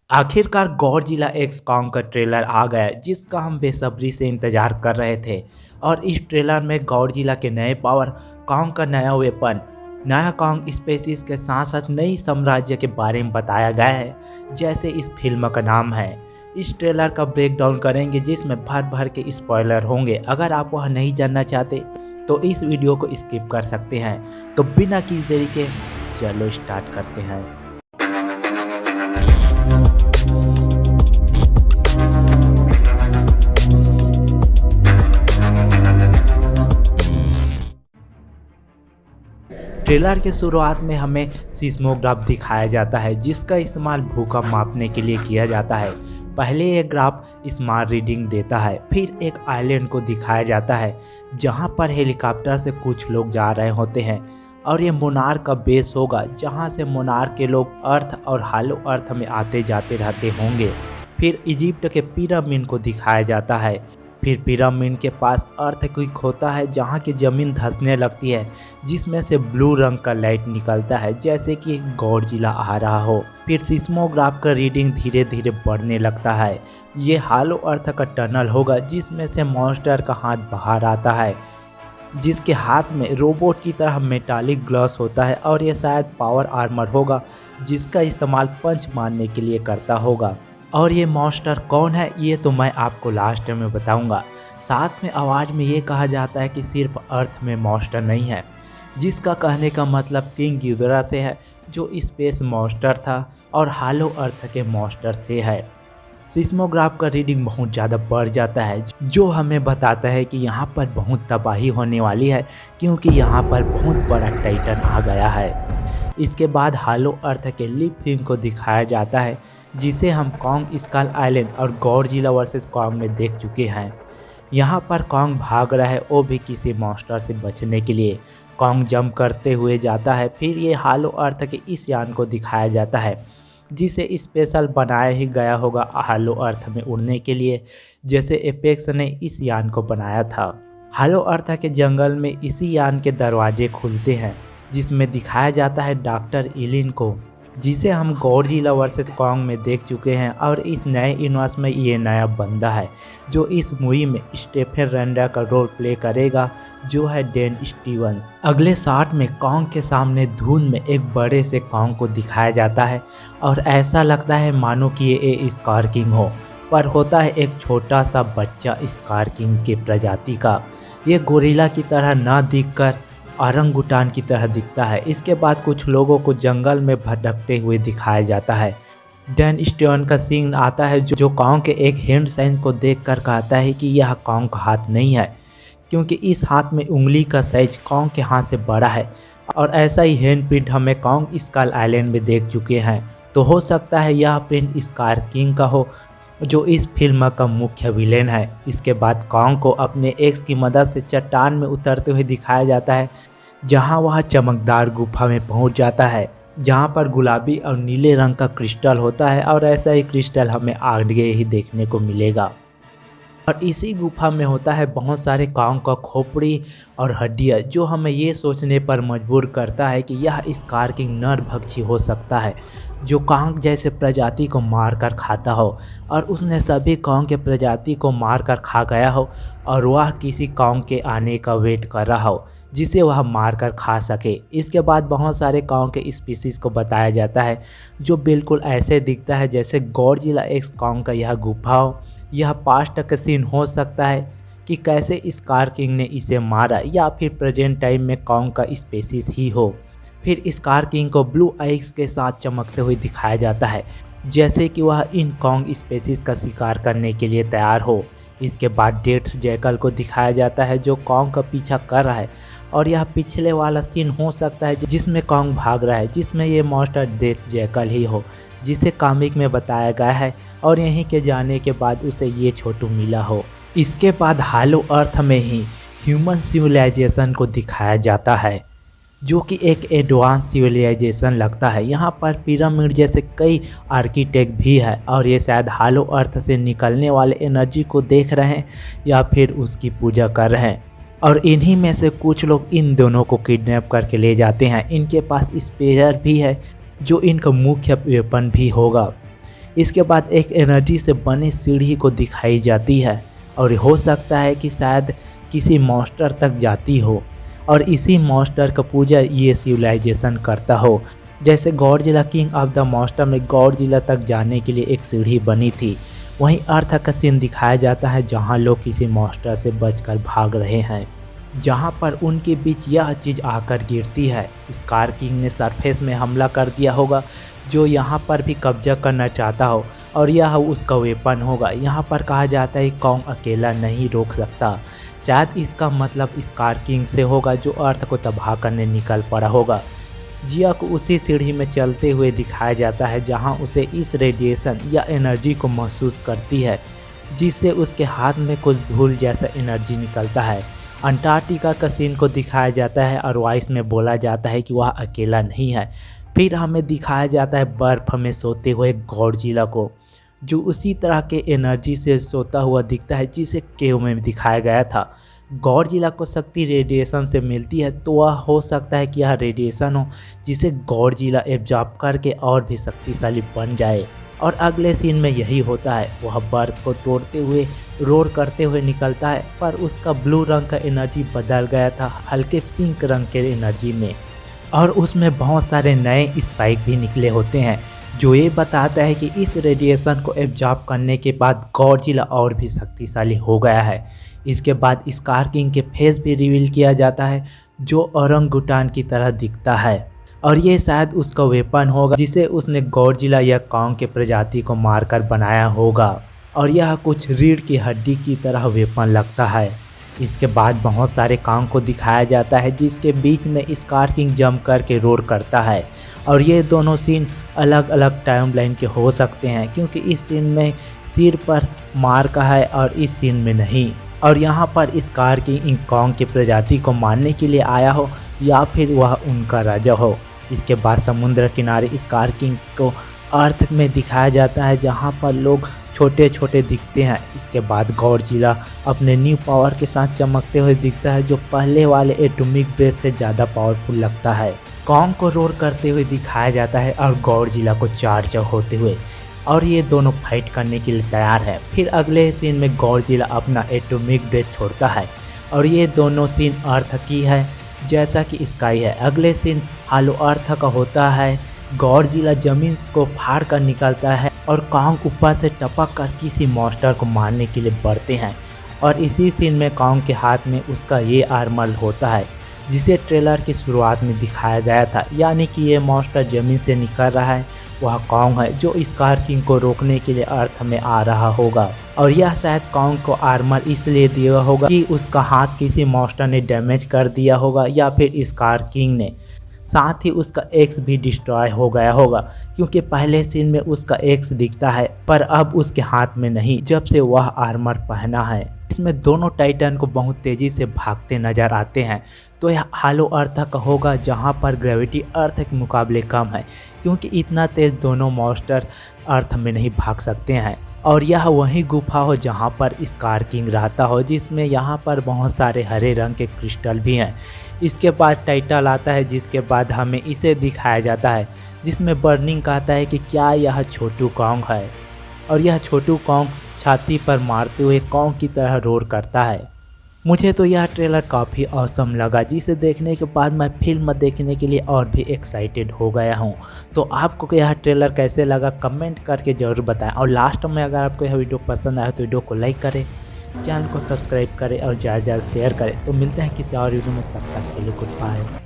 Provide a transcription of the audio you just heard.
आखिरकार Godzilla x Kong का trailer आ गया जिसका हम बेसब्री से इंतजार कर रहे थे। और इस ट्रेलर में गॉडजिला के नए पावर, कॉन्ग का नया वेपन, नया कॉन्ग स्पेसीज के साथ साथ नई साम्राज्य के बारे में बताया गया है, जैसे इस फिल्म का नाम है। इस ट्रेलर का ब्रेकडाउन करेंगे जिसमें भर भर के स्पॉइलर होंगे। अगर आप वह नहीं जानना चाहते तो इस वीडियो को स्किप कर सकते हैं। तो बिना किसी देरी के चलो स्टार्ट करते हैं। ट्रेलर के शुरुआत में हमें सीस्मोग्राफ दिखाया जाता है जिसका इस्तेमाल भूकंप मापने के लिए किया जाता है। पहले ये ग्राफ स्मार्ट रीडिंग देता है, फिर एक आइलैंड को दिखाया जाता है जहां पर हेलीकॉप्टर से कुछ लोग जा रहे होते हैं और ये मोनार्क का बेस होगा जहां से मोनार्क के लोग अर्थ और हालो अर्थ में आते जाते रहते होंगे। फिर इजिप्ट के पिरामिड को दिखाया जाता है। फिर पिरामिड के पास अर्थक्वेक होता है जहाँ की ज़मीन धंसने लगती है जिसमें से ब्लू रंग का लाइट निकलता है जैसे कि गॉडजिला आ रहा हो। फिर सिस्मोग्राफ का रीडिंग धीरे धीरे बढ़ने लगता है। ये हालो अर्थ का टनल होगा जिसमें से मॉन्स्टर का हाथ बाहर आता है जिसके हाथ में रोबोट की तरह मेटालिक ग्लास होता है और ये शायद पावर आर्मर होगा जिसका इस्तेमाल पंच मारने के लिए करता होगा। और ये मॉन्स्टर कौन है ये तो मैं आपको लास्ट में बताऊंगा। साथ में आवाज़ में ये कहा जाता है कि सिर्फ अर्थ में मॉन्स्टर नहीं है, जिसका कहने का मतलब किंग गिदोरा से है जो स्पेस मॉन्स्टर था और हालो अर्थ के मॉन्स्टर से है। सिस्मोग्राफ का रीडिंग बहुत ज़्यादा बढ़ जाता है जो हमें बताता है कि यहाँ पर बहुत तबाही होने वाली है क्योंकि यहाँ पर बहुत बड़ा टाइटन आ गया है। इसके बाद हालो अर्थ के लिप फिल्म को दिखाया जाता है जिसे हम कॉन्ग स्कल आइलैंड और गॉडजिला वर्सेस कॉन्ग में देख चुके हैं। यहाँ पर कॉन्ग भाग रहा है वो भी किसी मॉन्स्टर से बचने के लिए। कॉन्ग जंप करते हुए जाता है। फिर ये हालो अर्थ के इस यान को दिखाया जाता है जिसे स्पेशल बनाया ही गया होगा हालो अर्थ में उड़ने के लिए, जैसे एपेक्स ने इस यान को बनाया था। हालो अर्थ के जंगल में इसी यान के दरवाजे खुलते हैं जिसमें दिखाया जाता है डॉक्टर इलिन को, जिसे हम गॉडजिला वर्सेस कॉन्ग में देख चुके हैं। और इस नए यूनिवर्स में ये नया बंदा है जो इस मूवी में स्टेफन रेंडर का रोल प्ले करेगा जो है डैन स्टीवंस। अगले शॉट में कॉन्ग के सामने धुंध में एक बड़े से कॉन्ग को दिखाया जाता है और ऐसा लगता है मानो कि ये स्कार किंग हो, पर होता है एक छोटा सा बच्चा स्कार किंग के प्रजाति का। ये गोरिल्ला की तरह न दिखकर औरंगुटान की तरह दिखता है। इसके बाद कुछ लोगों को जंगल में भटकते हुए दिखाया जाता है। डैन स्टीवन का सीन आता है जो कॉन्ग के एक हैंड साइन को देखकर कहता है कि यह कॉन्ग का हाथ नहीं है क्योंकि इस हाथ में उंगली का साइज कॉन्ग के हाथ से बड़ा है। और ऐसा ही हैंड प्रिंट हमें कॉन्ग स्कल आइलैंड में देख चुके हैं, तो हो सकता है यह प्रिंट स्कार किंग का हो जो इस फिल्म का मुख्य विलेन है। इसके बाद कॉन्ग को अपने एक्स की मदद से चट्टान में उतरते हुए दिखाया जाता है जहां वह चमकदार गुफा में पहुंच जाता है जहां पर गुलाबी और नीले रंग का क्रिस्टल होता है और ऐसा ही क्रिस्टल हमें आगे ही देखने को मिलेगा। और इसी गुफा में होता है बहुत सारे कॉन्ग का खोपड़ी और हड्डियाँ जो हमें ये सोचने पर मजबूर करता है कि यह स्कार किंग नरभक्षी हो सकता है जो कॉन्ग जैसे प्रजाति को मार कर खाता हो और उसने सभी कॉन्ग के प्रजाति को मार कर खा गया हो और वह किसी कॉन्ग के आने का वेट कर रहा हो जिसे वह मारकर खा सके। इसके बाद बहुत सारे कॉन्ग के स्पीसीज को बताया जाता है जो बिल्कुल ऐसे दिखता है जैसे गॉडजिला एक्स कॉन्ग का यह गुफा हो। यह पास्ट का सीन हो सकता है कि कैसे स्कार किंग ने इसे मारा या फिर प्रेजेंट टाइम में कॉन्ग का स्पीसीज ही हो। फिर स्कार किंग को ब्लू आइज के साथ चमकते हुए दिखाया जाता है जैसे कि वह इन कॉन्ग स्पीसीज का शिकार करने के लिए तैयार हो। इसके बाद डेथ जैकल को दिखाया जाता है जो कॉन्ग का पीछा कर रहा है और यह पिछले वाला सीन हो सकता है जिसमें कॉन्ग भाग रहा है, जिसमें ये मॉन्स्टर डेथ जैकल ही हो जिसे कॉमिक में बताया गया है और यहीं के जाने के बाद उसे ये छोटू मिला हो। इसके बाद हालो अर्थ में ही ह्यूमन सिविलाइजेशन को दिखाया जाता है जो कि एक एडवांस सिविलाइजेशन लगता है। यहाँ पर पिरामिड जैसे कई आर्किटेक्ट भी है और ये शायद हालो अर्थ से निकलने वाले एनर्जी को देख रहे हैं या फिर उसकी पूजा कर रहे हैं। और इन्हीं में से कुछ लोग इन दोनों को किडनैप करके ले जाते हैं। इनके पास स्पेयर भी है जो इनका मुख्य वेपन भी होगा। इसके बाद एक एनर्जी से बनी सीढ़ी को दिखाई जाती है और हो सकता है कि शायद किसी मॉन्स्टर तक जाती हो और इसी मॉन्स्टर का पूजा ये सिविलाइजेशन करता हो। जैसे Godzilla king of the monster में गॉडजिला तक जाने के लिए एक सीढ़ी बनी थी, वहीं अर्थ का सीन दिखाया जाता है जहां लोग किसी मॉन्स्टर से बचकर भाग रहे हैं, जहां पर उनके बीच यह चीज़ आकर गिरती है। स्कार किंग ने सरफेस में हमला कर दिया होगा जो यहाँ पर भी कब्जा करना चाहता हो और यह उसका वेपन होगा। यहाँ पर कहा जाता है कॉन्ग अकेला नहीं रोक सकता, शायद इसका मतलब स्कार किंग से होगा जो अर्थ को तबाह करने निकल पड़ा होगा। जिया को उसी सीढ़ी में चलते हुए दिखाया जाता है जहां उसे इस रेडिएशन या एनर्जी को महसूस करती है, जिससे उसके हाथ में कुछ धूल जैसा एनर्जी निकलता है। अंटार्कटिका का सीन को दिखाया जाता है और वॉइस में बोला जाता है कि वह अकेला नहीं है। फिर हमें दिखाया जाता है बर्फ़ में सोते हुए गॉडजिला को, जो उसी तरह के एनर्जी से सोता हुआ दिखता है जिसे केव में दिखाया गया था। गॉडजिला को शक्ति रेडिएशन से मिलती है, तो वह हो सकता है कि यह रेडिएशन हो जिसे गॉडजिला एब्जॉर्ब करके और भी शक्तिशाली बन जाए। और अगले सीन में यही होता है, वह बर्फ को तोड़ते हुए रोर करते हुए निकलता है, पर उसका ब्लू रंग का एनर्जी बदल गया था हल्के पिंक रंग के एनर्जी में, और उसमें बहुत सारे नए स्पाइक भी निकले होते हैं, जो ये बताता है कि इस रेडिएशन को एब्जॉर्ब करने के बाद गॉडजिला और भी शक्तिशाली हो गया है। इसके बाद स्कार किंग के फेस भी रिवील किया जाता है जो औरंगुटान की तरह दिखता है, और ये शायद उसका वेपन होगा जिसे उसने गॉडजिला या कॉन्ग के प्रजाति को मारकर बनाया होगा, और यह कुछ रीढ़ की हड्डी की तरह वेपन लगता है। इसके बाद बहुत सारे कॉन्ग को दिखाया जाता है जिसके बीच में स्कार किंग जंप करके रोर करता है, और ये दोनों सीन अलग अलग टाइमलाइन के हो सकते हैं क्योंकि इस सीन में सिर पर मार का है और इस सीन में नहीं, और यहाँ पर स्कार किंग इन कॉन्ग की प्रजाति को मारने के लिए आया हो या फिर वह उनका राजा हो। इसके बाद समुद्र किनारे स्कार किंग को अर्थ में दिखाया जाता है जहाँ पर लोग छोटे छोटे दिखते हैं। इसके बाद गॉडजिला अपने न्यू पावर के साथ चमकते हुए दिखता है जो पहले वाले एटॉमिक बेस से ज़्यादा पावरफुल लगता है। कॉन्ग को रोर करते हुए दिखाया जाता है और गॉडजिला को चार्ज होते हुए, और ये दोनों फाइट करने के लिए तैयार है। फिर अगले सीन में गॉडजिला अपना एटॉमिक ब्रेथ छोड़ता है, और ये दोनों सीन अर्थ की है जैसा कि स्काई है। अगले सीन हालो अर्थ का होता है, गॉडजिला जमीन को फाड़ कर निकलता है और कॉन्ग ऊपर से टपक कर किसी मॉन्स्टर को मारने के लिए बढ़ते हैं, और इसी सीन में कॉन्ग के हाथ में उसका ये आर्मर होता है जिसे ट्रेलर की शुरुआत में दिखाया गया था, यानी कि ये मॉन्स्टर ज़मीन से निकल रहा है, वह कॉन्ग है जो स्कार किंग को रोकने के लिए अर्थ में आ रहा होगा। और यह शायद कॉन्ग को आर्मर इसलिए दिया होगा कि उसका हाथ किसी मॉन्स्टर ने डैमेज कर दिया होगा या फिर स्कार किंग ने, साथ ही उसका एक्स भी डिस्ट्रॉय हो गया होगा क्योंकि पहले सीन में उसका एक्स दिखता है पर अब उसके हाथ में नहीं जब से वह आर्मर पहना है। इसमें दोनों टाइटन को बहुत तेज़ी से भागते नजर आते हैं, तो यह हालो अर्थ का होगा जहां पर ग्रेविटी अर्थ के मुकाबले कम है क्योंकि इतना तेज़ दोनों मॉन्स्टर अर्थ में नहीं भाग सकते हैं। और यह वही गुफा हो जहां पर स्कार किंग रहता हो, जिसमें यहां पर बहुत सारे हरे रंग के क्रिस्टल भी हैं। इसके बाद टाइटल आता है जिसके बाद हमें इसे दिखाया जाता है जिसमें बर्निंग कहता है कि क्या यह छोटू कॉन्ग है, और यह छोटू कॉन्ग छाती पर मारते हुए कॉन्ग की तरह रोर करता है। मुझे तो यह ट्रेलर काफ़ी ऑसम लगा जिसे देखने के बाद मैं फिल्म देखने के लिए और भी एक्साइटेड हो गया हूँ। तो आपको यह ट्रेलर कैसे लगा कमेंट करके ज़रूर बताएं, और लास्ट में अगर आपको यह वीडियो पसंद आया तो वीडियो को लाइक करें, चैनल को सब्सक्राइब करें और ज़्यादा से ज़्यादा शेयर करें। तो मिलते हैं किसी और वीडियो में, तब तक के लिए गुड बाय।